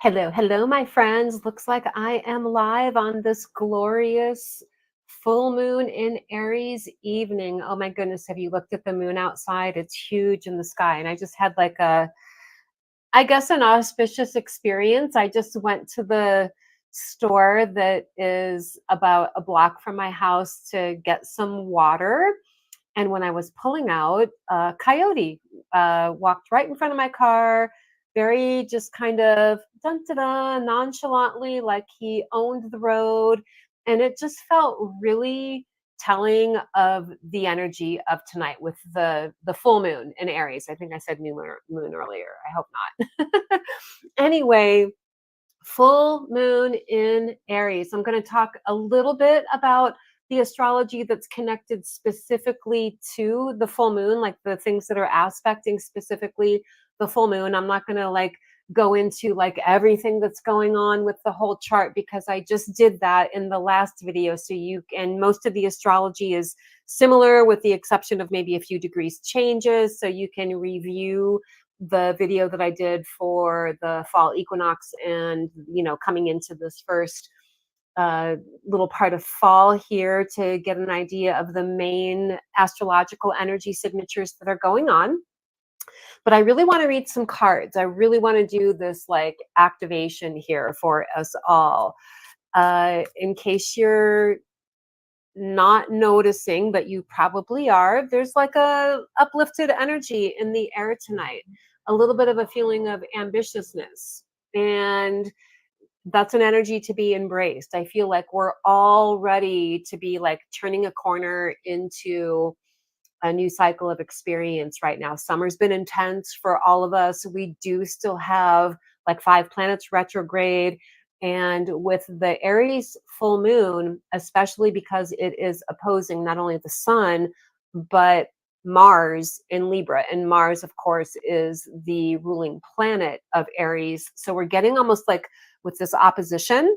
Hello, hello, my friends. Looks like I am live on this glorious full moon in Aries evening. Oh my goodness, have you looked at the moon outside? It's huge in the sky. And I just had I guess, an auspicious experience. I just went to the store that is about a block from my house to get some water. And when I was pulling out, a coyote walked right in front of my car, very just kind of dun da da nonchalantly, like he owned the road. And it just felt really telling of the energy of tonight with the full moon in Aries. I think I said new moon earlier. I hope not. Anyway, full moon in Aries. I'm going to talk a little bit about the astrology that's connected specifically to the full moon, like the things that are aspecting specifically the full moon. I'm not going to go into everything that's going on with the whole chart because I just did that in the last video. So most of the astrology is similar with the exception of maybe a few degrees changes. So you can review the video that I did for the fall equinox and, coming into this first little part of fall here to get an idea of the main astrological energy signatures that are going on. But I really want to read some cards. I really want to do this activation here for us all. In case you're not noticing, but you probably are, there's a uplifted energy in the air tonight, a little bit of a feeling of ambitiousness, and that's an energy to be embraced. I feel like we're all ready to be turning a corner into a new cycle of experience right now. Summer's been intense for all of us. We do still have 5 planets retrograde. And with the Aries full moon, especially because it is opposing not only the sun, but Mars in Libra. And Mars, of course, is the ruling planet of Aries. So we're getting almost with this opposition,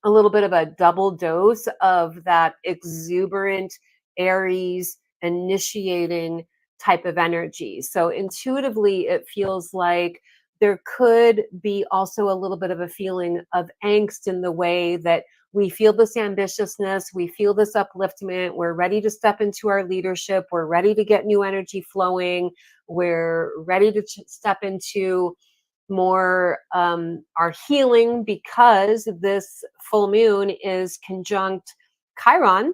a little bit of a double dose of that exuberant Aries initiating type of energy. So intuitively, it feels like there could be also a little bit of a feeling of angst in the way that we feel this ambitiousness, we feel this upliftment, we're ready to step into our leadership, we're ready to get new energy flowing, we're ready to step into more our healing, because this full moon is conjunct Chiron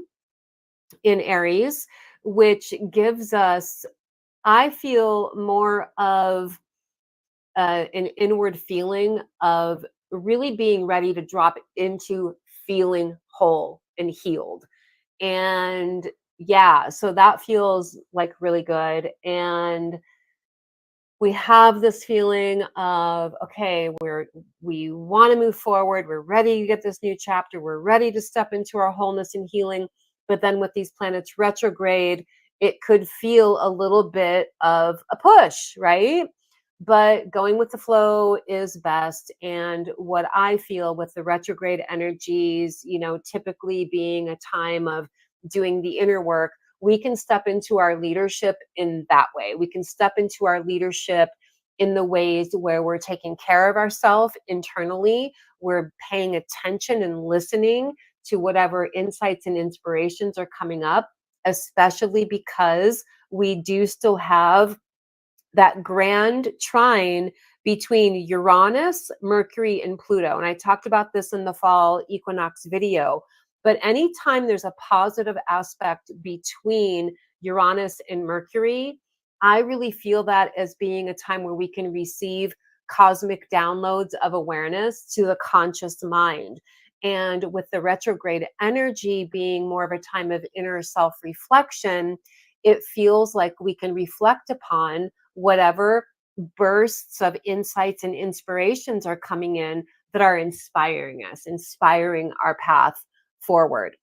in Aries, which gives us, I feel, more of an inward feeling of really being ready to drop into feeling whole and healed. And yeah, so that feels really good. And we have this feeling of, okay, we want to move forward. We're ready to get this new chapter. We're ready to step into our wholeness and healing. But then with these planets retrograde, it could feel a little bit of a push, right? But going with the flow is best. And what I feel with the retrograde energies, typically being a time of doing the inner work, we can step into our leadership in that way. We can step into our leadership in the ways where we're taking care of ourselves internally. We're paying attention and listening to whatever insights and inspirations are coming up, especially because we do still have that grand trine between Uranus, Mercury, and Pluto. And I talked about this in the fall equinox video. But anytime there's a positive aspect between Uranus and Mercury, I really feel that as being a time where we can receive cosmic downloads of awareness to the conscious mind. And with the retrograde energy being more of a time of inner self-reflection, it feels like we can reflect upon whatever bursts of insights and inspirations are coming in that are inspiring us, inspiring our path forward.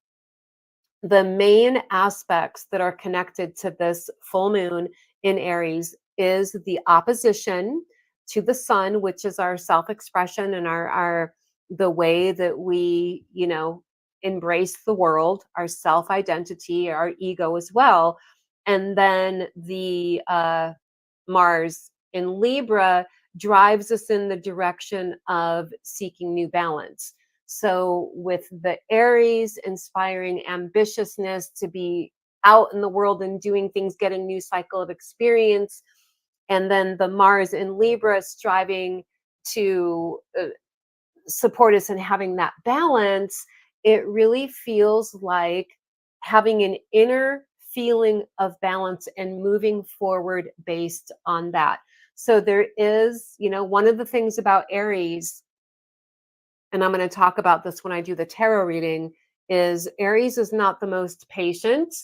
The main aspects that are connected to this full moon in Aries is the opposition to the sun, which is our self-expression and our the way that we, embrace the world, our self-identity, our ego as well. And then the Mars in Libra drives us in the direction of seeking new balance. So with the Aries inspiring ambitiousness to be out in the world and doing things, getting new cycle of experience, and then the Mars in Libra striving to support us in having that balance, it really feels like having an inner feeling of balance and moving forward based on that. So there is, one of the things about Aries, and I'm going to talk about this when I do the tarot reading, is Aries is not the most patient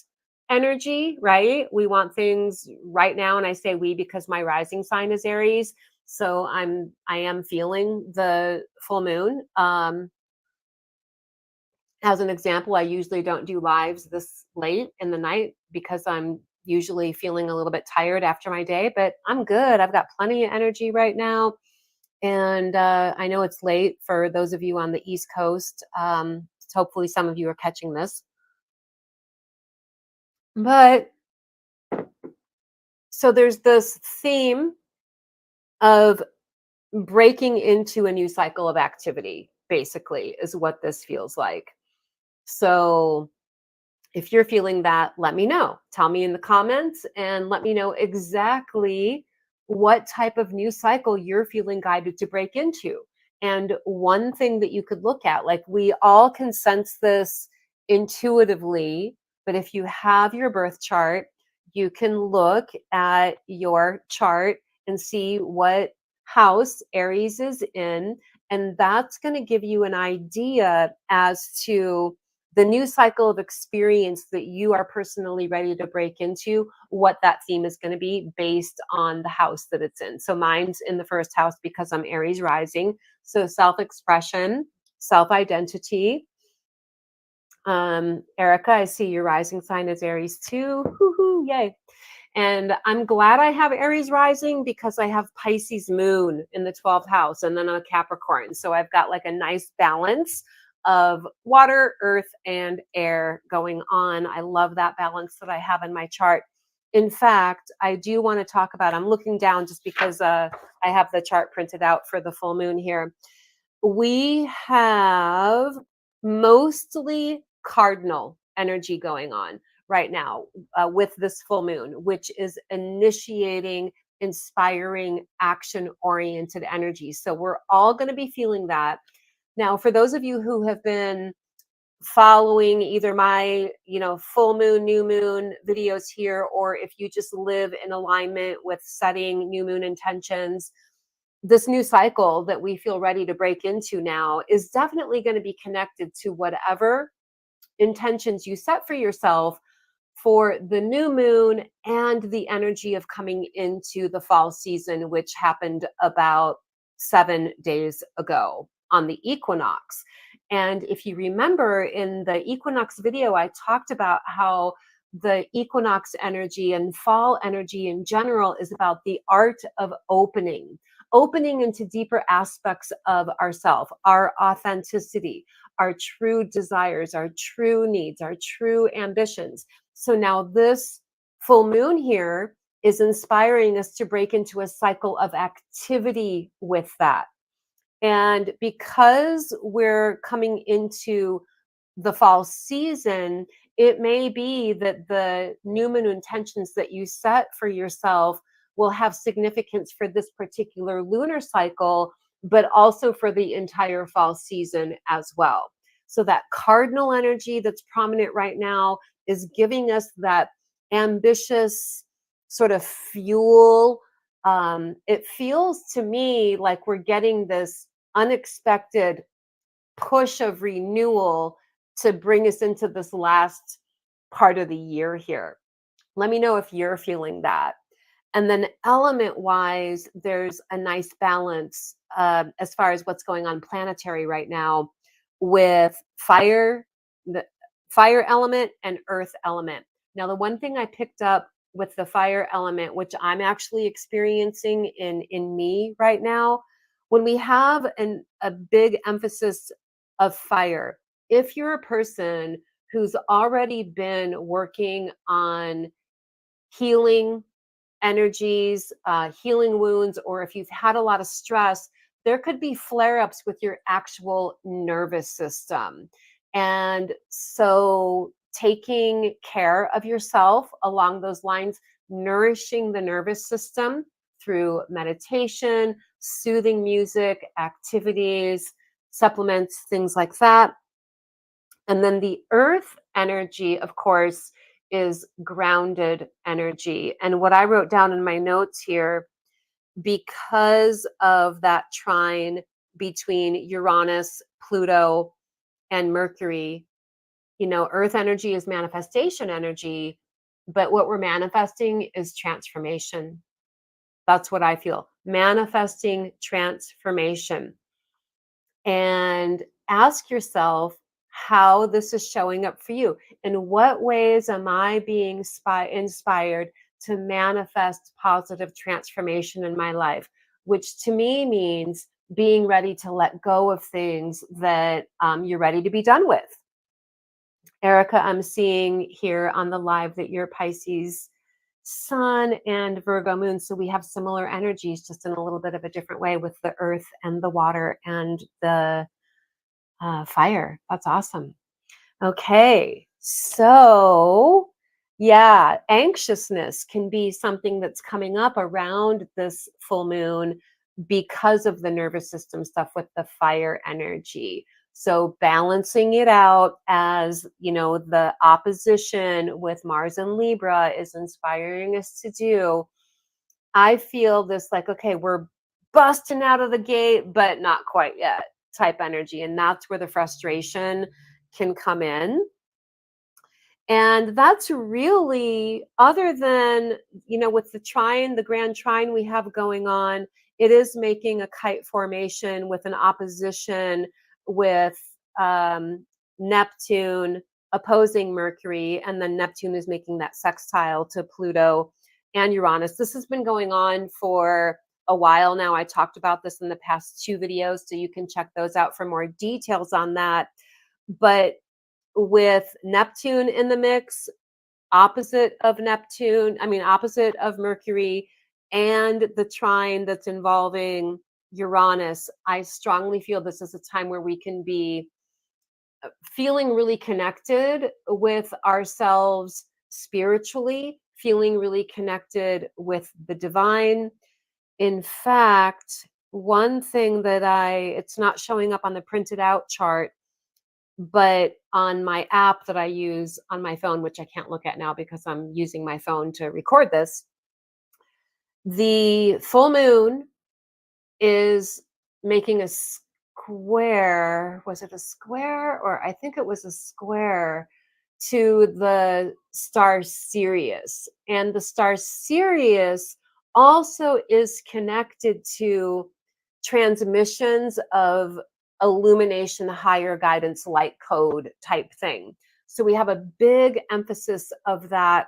energy, right? We want things right now, and I say we because my rising sign is Aries. So I am feeling the full moon. As an example, I usually don't do lives this late in the night because I'm usually feeling a little bit tired after my day, but I'm good. I've got plenty of energy right now. And I know it's late for those of you on the East Coast. So hopefully some of you are catching this. But so there's this theme of breaking into a new cycle of activity, basically, is what this feels like. So if you're feeling that, let me know. Tell me in the comments and let me know exactly what type of new cycle you're feeling guided to break into. And one thing that you could look at, like we all can sense this intuitively, but if you have your birth chart, you can look at your chart and see what house Aries is in. And that's going to give you an idea as to the new cycle of experience that you are personally ready to break into, what that theme is going to be based on the house that it's in. So mine's in the first house because I'm Aries rising. So self-expression, self-identity. Erica, I see your rising sign is Aries too. Woohoo, yay. And I'm glad I have Aries rising because I have Pisces moon in the 12th house and then a Capricorn. So I've got like a nice balance of water, earth, and air going on. I love that balance that I have in my chart. In fact, I do want to talk about, I'm looking down just because I have the chart printed out for the full moon here. We have mostly cardinal energy going on right now with this full moon, which is initiating, inspiring, action-oriented energy. So we're all going to be feeling that. Now, for those of you who have been following either my, full moon, new moon videos here, or if you just live in alignment with setting new moon intentions, this new cycle that we feel ready to break into now is definitely going to be connected to whatever intentions you set for yourself for the new moon and the energy of coming into the fall season, which happened about 7 days ago on the equinox. And if you remember in the equinox video, I talked about how the equinox energy and fall energy in general is about the art of opening into deeper aspects of ourself, our authenticity, our true desires, our true needs, our true ambitions. So now this full moon here is inspiring us to break into a cycle of activity with that. And because we're coming into the fall season, it may be that the new moon intentions that you set for yourself will have significance for this particular lunar cycle, but also for the entire fall season as well. So that cardinal energy that's prominent right now is giving us that ambitious sort of fuel. It feels to me like we're getting this unexpected push of renewal to bring us into this last part of the year here. Let me know if you're feeling that. And then element wise, there's a nice balance as far as what's going on planetary right now with fire, the fire element and earth element. Now, the one thing I picked up with the fire element, which I'm actually experiencing in me right now, when we have a big emphasis of fire, if you're a person who's already been working on healing energies, healing wounds, or if you've had a lot of stress, there could be flare-ups with your actual nervous system. And so taking care of yourself along those lines, nourishing the nervous system through meditation, soothing music, activities, supplements, things like that. And then the earth energy, of course, is grounded energy. And what I wrote down in my notes here, because of that trine between Uranus, Pluto, and Mercury, earth energy is manifestation energy, but what we're manifesting is transformation. That's what I feel. Manifesting transformation. And ask yourself how this is showing up for you. In what ways am I being inspired to manifest positive transformation in my life? Which to me means being ready to let go of things that you're ready to be done with. Erica, I'm seeing here on the live that you're Pisces Sun and Virgo Moon. So we have similar energies, just in a little bit of a different way with the earth and the water and the fire. That's awesome. Okay. So, yeah, anxiousness can be something that's coming up around this full moon because of the nervous system stuff with the fire energy. So balancing it out, as the opposition with Mars and Libra is inspiring us to do. I feel this like, okay, we're busting out of the gate, but not quite yet type energy. And that's where the frustration can come in. And that's really, other than, with the trine, the grand trine we have going on, it is making a kite formation with an opposition with Neptune opposing Mercury. And then Neptune is making that sextile to Pluto and Uranus. This has been going on for a while now. I talked about this in the past 2 videos, so you can check those out for more details on that. But with Neptune in the mix, opposite of Mercury, and the trine that's involving Uranus, I strongly feel this is a time where we can be feeling really connected with ourselves spiritually, feeling really connected with the divine. In fact, one thing that it's not showing up on the printed out chart, but on my app that I use on my phone, which I can't look at now because I'm using my phone to record this, the full moon is making a square. Was it a square? Or I think it was a square to the star Sirius. And the star Sirius also is connected to transmissions of illumination, higher guidance, light code type thing. So we have a big emphasis of that.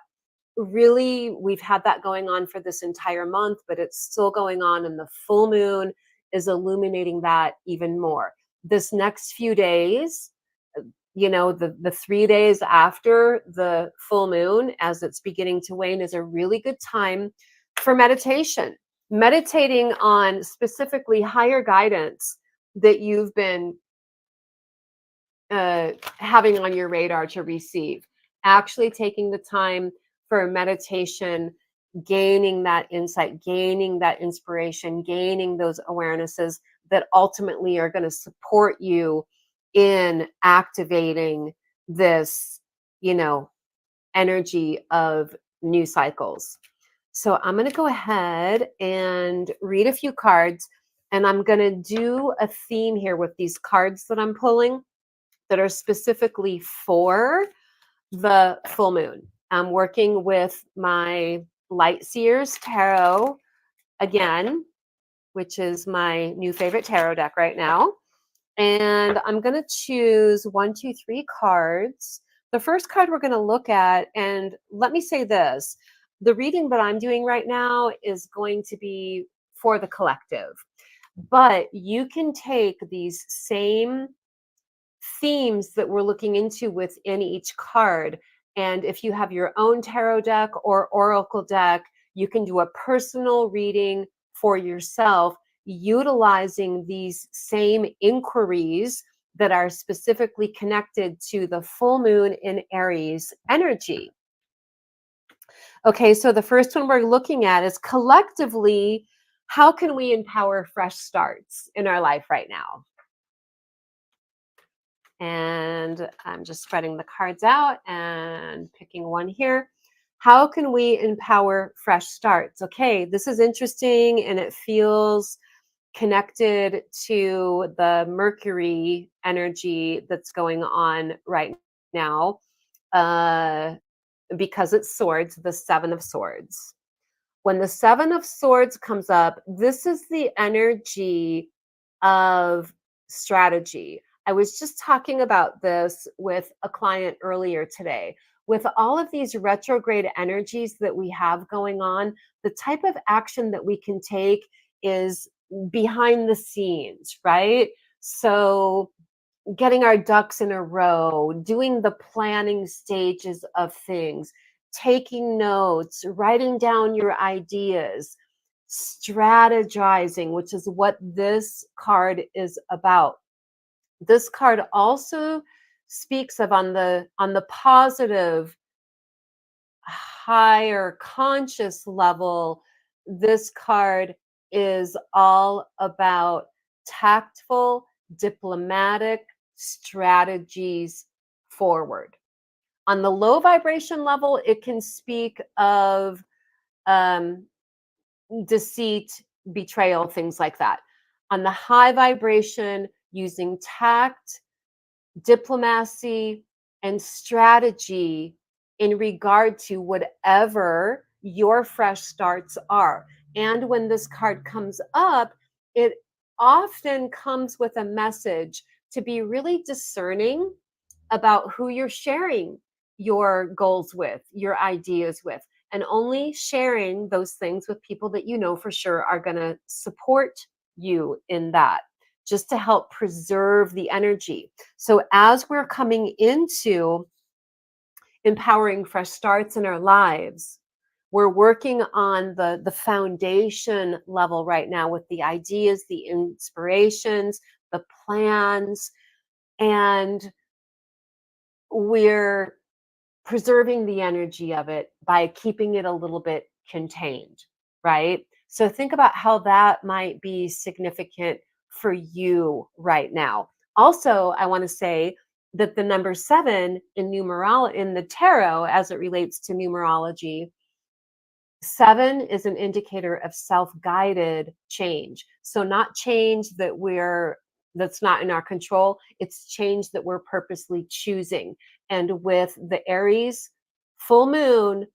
Really, we've had that going on for this entire month, but it's still going on, and the full moon is illuminating that even more. This next few days, the 3 days after the full moon, as it's beginning to wane, is a really good time for meditation. Meditating on specifically higher guidance that you've been having on your radar to receive. Actually taking the time for meditation, gaining that insight, gaining that inspiration, gaining those awarenesses that ultimately are going to support you in activating this, energy of new cycles. So I'm going to go ahead and read a few cards, and I'm going to do a theme here with these cards that I'm pulling that are specifically for the full moon. I'm working with my Light Seers Tarot again, which is my new favorite tarot deck right now. And I'm going to choose 1, 2, 3 cards. The first card we're going to look at, and let me say this, the reading that I'm doing right now is going to be for the collective, but you can take these same themes that we're looking into within each card, and if you have your own tarot deck or oracle deck, You can do a personal reading for yourself utilizing these same inquiries that are specifically connected to the full moon in Aries energy. Okay, so the first one we're looking at is collectively, how can we empower fresh starts in our life right now? And I'm just spreading the cards out and picking one here. How can we empower fresh starts? Okay, this is interesting and it feels connected to the Mercury energy that's going on right now, because it's swords, the Seven of Swords. When the Seven of Swords comes up, this is the energy of strategy. I was just talking about this with a client earlier today. With all of these retrograde energies that we have going on, the type of action that we can take is behind the scenes, right? So getting our ducks in a row, doing the planning stages of things, taking notes, writing down your ideas, strategizing, which is what this card is about. This card also speaks of on the positive, higher conscious level, this card is all about tactful, diplomatic strategies forward. On the low vibration level, it can speak of deceit, betrayal, things like that. On the high vibration, using tact, diplomacy, and strategy in regard to whatever your fresh starts are. And when this card comes up, it often comes with a message to be really discerning about who you're sharing your goals with, your ideas with, and only sharing those things with people that you know for sure are going to support you in that, just to help preserve the energy. So as we're coming into empowering fresh starts in our lives, we're working on the foundation level right now with the ideas, the inspirations, the plans, and we're preserving the energy of it by keeping it a little bit contained, right? So think about how that might be significant for you right now. Also, I want to say that the number 7 in in the tarot, as it relates to numerology, 7 is an indicator of self-guided change. So not change that's not in our control, it's change that we're purposely choosing. And with the Aries full moon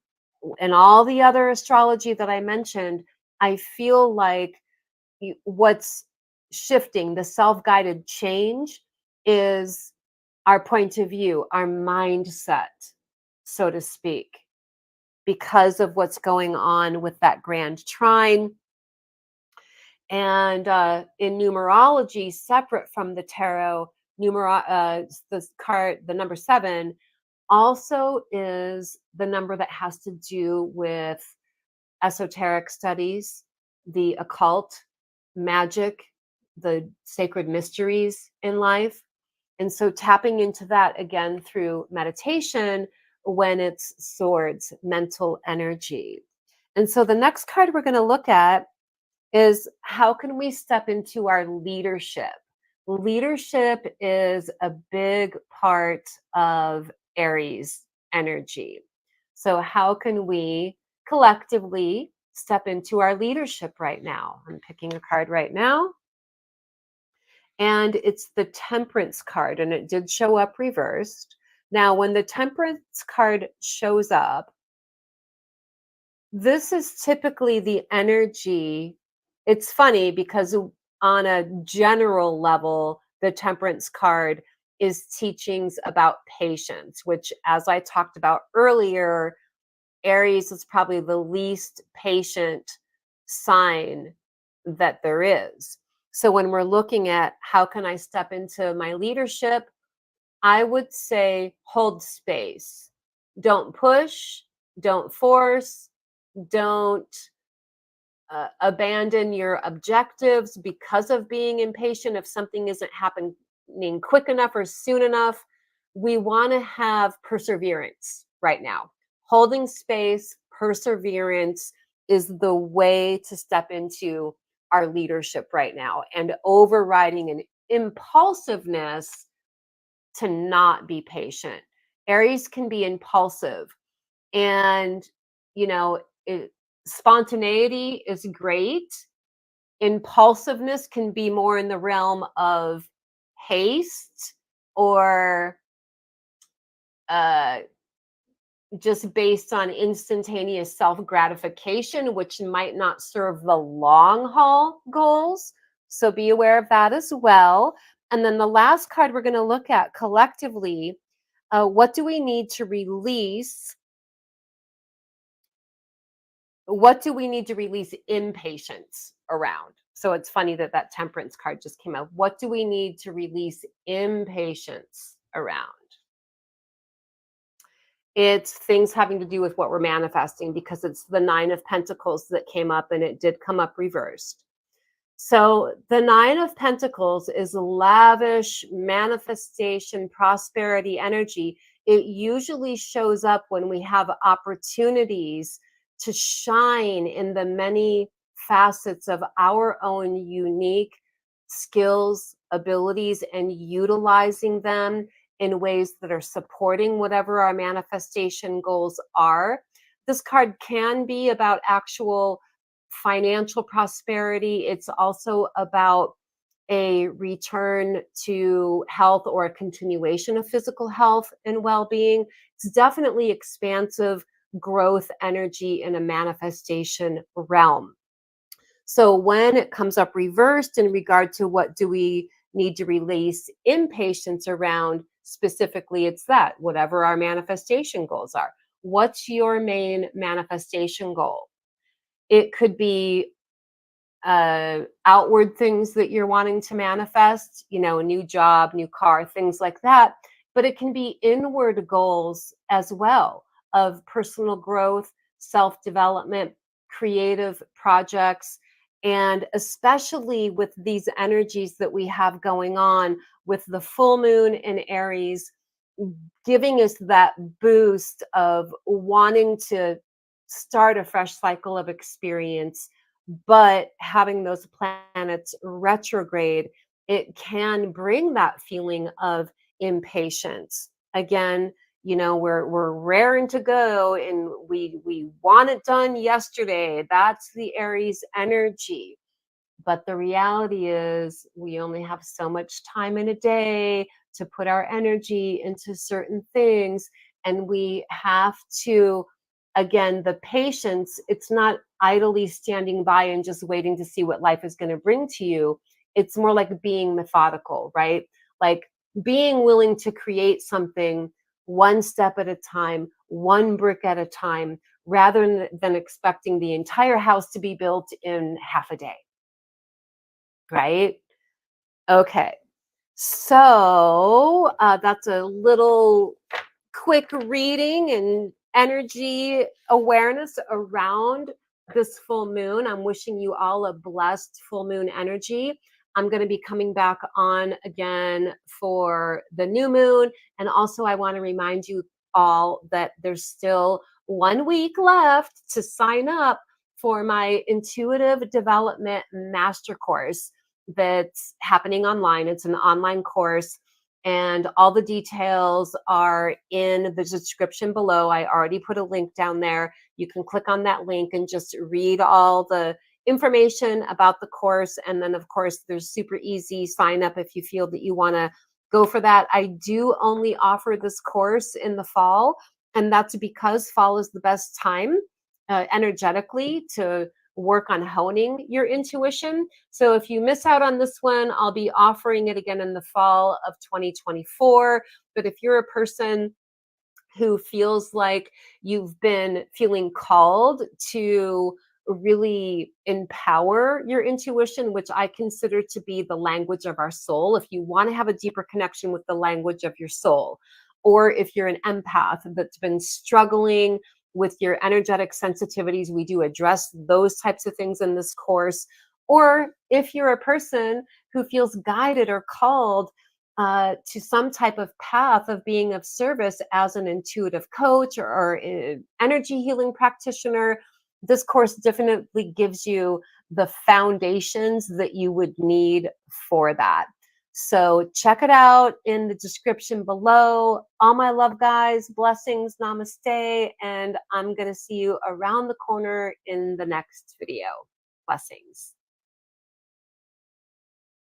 and all the other astrology that I mentioned, I feel like what's shifting, the self-guided change, is our point of view, our mindset, so to speak, because of what's going on with that grand trine. And in numerology, separate from the tarot, the card, the number 7, also is the number that has to do with esoteric studies, the occult, magic, the sacred mysteries in life. And so tapping into that again through meditation when it's swords, mental energy. And so the next card we're going to look at is how can we step into our leadership? Leadership is a big part of Aries energy. So how can we collectively step into our leadership right now? I'm picking a card right now. And it's the Temperance card, and it did show up reversed. Now, when the Temperance card shows up, this is typically the energy. It's funny because on a general level, the Temperance card is teachings about patience, which, as I talked about earlier, Aries is probably the least patient sign that there is. So when we're looking at how can I step into my leadership, I would say hold space. Don't push, don't force, Don't abandon your objectives because of being impatient if something isn't happening quick enough or soon enough. We want to have perseverance right now. Holding space, perseverance is the way to step into our leadership right now, and overriding an impulsiveness to not be patient. Aries can be impulsive, and you know, spontaneity is great. Impulsiveness can be more in the realm of haste, or uh, just based on instantaneous self gratification, which might not serve the long haul goals. So be aware of that as well. And then the last card we're going to look at collectively, what do we need to release? What do we need to release impatience around? So it's funny that that temperance card just came out. What do we need to release impatience around? It's things having to do with what we're manifesting, because it's the Nine of Pentacles that came up, and it did come up reversed. So the Nine of Pentacles is lavish manifestation, prosperity energy. It usually shows up when we have opportunities to shine in the many facets of our own unique skills, abilities, and utilizing them in ways that are supporting whatever our manifestation goals are. This card can be about actual financial prosperity. It's also about a return to health, or a continuation of physical health and well-being. It's definitely expansive growth energy in a manifestation realm. So when it comes up reversed in regard to what do we need to release impatience around, specifically, it's that whatever our manifestation goals are. What's your main manifestation goal? It could be outward things that you're wanting to manifest, a new job, new car, things like that. But it can be inward goals as well, of personal growth, self-development, creative projects. And especially with these energies that we have going on with the full moon in Aries, giving us that boost of wanting to start a fresh cycle of experience, but having those planets retrograde, it can bring that feeling of impatience. Again, we're raring to go, and we want it done yesterday. That's the Aries energy. But the reality is, we only have so much time in a day to put our energy into certain things. And we have to, again, the patience, it's not idly standing by and just waiting to see what life is going to bring to you. It's more like being methodical, right? Like being willing to create something one step at a time, one brick at a time, rather than expecting the entire house to be built in half a day. Right? Okay. So that's a little quick reading and energy awareness around this full moon. I'm wishing you all a blessed full moon energy. I'm going to be coming back on again for the new moon. And also, I want to remind you all that there's still 1 week left to sign up for my intuitive development master course that's happening online. It's an online course, and all the details are in the description below. I already put a link down there. You can click on that link and just read all the information about the course. And then, of course, there's super easy sign up if you feel that you want to go for that. I do only offer this course in the fall, and that's because fall is the best time energetically to work on honing your intuition. So if you miss out on this one, I'll be offering it again in the fall of 2024. But if you're a person who feels like you've been feeling called to really empower your intuition, which I consider to be the language of our soul, if you want to have a deeper connection with the language of your soul, or if you're an empath that's been struggling with your energetic sensitivities, we do address those types of things in this course. Or if you're a person who feels guided or called to some type of path of being of service as an intuitive coach or energy healing practitioner, this course definitely gives you the foundations that you would need for that. So check it out in the description below. All my love, guys, blessings, namaste, and I'm going to see you around the corner in the next video. Blessings.